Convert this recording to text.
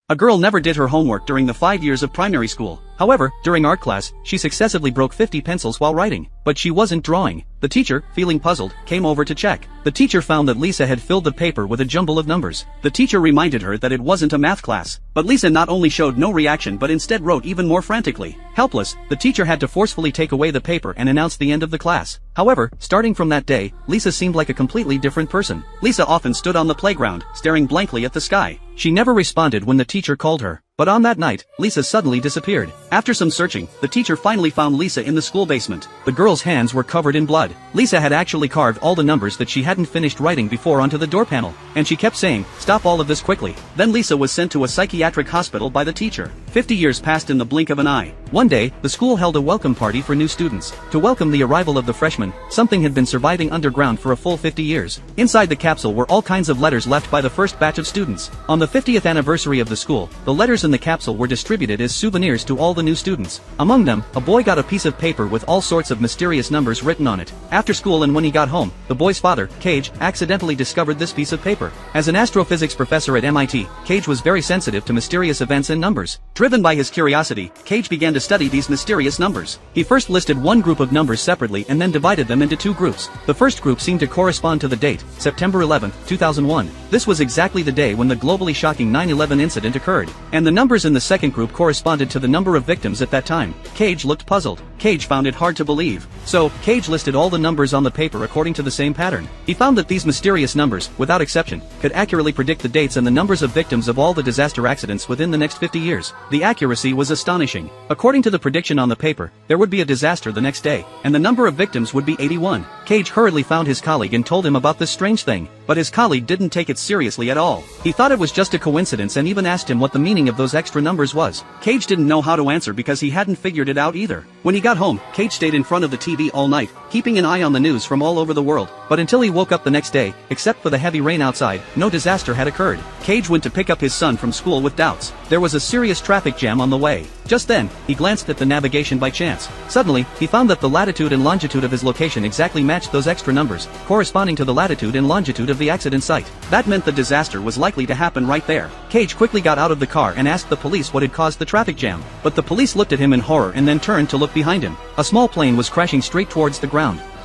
A girl never did her homework during the 5 years of primary school. However, during art class, she successively broke 50 pencils while writing. But she wasn't drawing. The teacher, feeling puzzled, came over to check. The teacher found that Lisa had filled the paper with a jumble of numbers. The teacher reminded her that it wasn't a math class. But Lisa not only showed no reaction but instead wrote even more frantically. Helpless, the teacher had to forcefully take away the paper and announce the end of the class. However, starting from that day, Lisa seemed like a completely different person. Lisa often stood on the playground, staring blankly at the sky. She never responded when the teacher called her. But on that night, Lisa suddenly disappeared. After some searching, the teacher finally found Lisa in the school basement. The girl's hands were covered in blood. Lisa had actually carved all the numbers that she hadn't finished writing before onto the door panel. And she kept saying, "Stop all of this quickly." Then Lisa was sent to a psychiatric hospital by the teacher. 50 years passed in the blink of an eye. One day, the school held a welcome party for new students. To welcome the arrival of the freshmen, something had been surviving underground for a full 50 years. Inside the capsule were all kinds of letters left by the first batch of students. On the 50th anniversary of the school, the letters in the capsule were distributed as souvenirs to all the new students. Among them, a boy got a piece of paper with all sorts of mysterious numbers written on it. After school and when he got home, the boy's father, Cage, accidentally discovered this piece of paper. As an astrophysics professor at MIT, Cage was very sensitive to mysterious events and numbers. Driven by his curiosity, Cage began to study these mysterious numbers. He first listed one group of numbers separately and then divided them into two groups. The first group seemed to correspond to the date, September 11, 2001. This was exactly the day when the globally shocking 9/11 incident occurred. And the numbers in the second group corresponded to the number of victims at that time. Cage looked puzzled. Cage found it hard to believe. So, Cage listed all the numbers on the paper according to the same pattern. He found that these mysterious numbers, without exception, could accurately predict the dates and the numbers of victims of all the disaster accidents within the next 50 years. The accuracy was astonishing. According to the prediction on the paper, there would be a disaster the next day, and the number of victims would be 81. Cage hurriedly found his colleague and told him about this strange thing. But his colleague didn't take it seriously at all. He thought it was just a coincidence and even asked him what the meaning of those extra numbers was. Cage didn't know how to answer because he hadn't figured it out either. When he got home, Cage stayed in front of the TV all night, keeping an eye on the news from all over the world. But until he woke up the next day, except for the heavy rain outside, no disaster had occurred. Cage went to pick up his son from school with doubts. There was a serious traffic jam on the way. Just then, he glanced at the navigation by chance. Suddenly, he found that the latitude and longitude of his location exactly matched those extra numbers, corresponding to the latitude and longitude of the accident site. That meant the disaster was likely to happen right there. Cage quickly got out of the car and asked the police what had caused the traffic jam. But the police looked at him in horror and then turned to look behind him. A small plane was crashing straight towards the ground.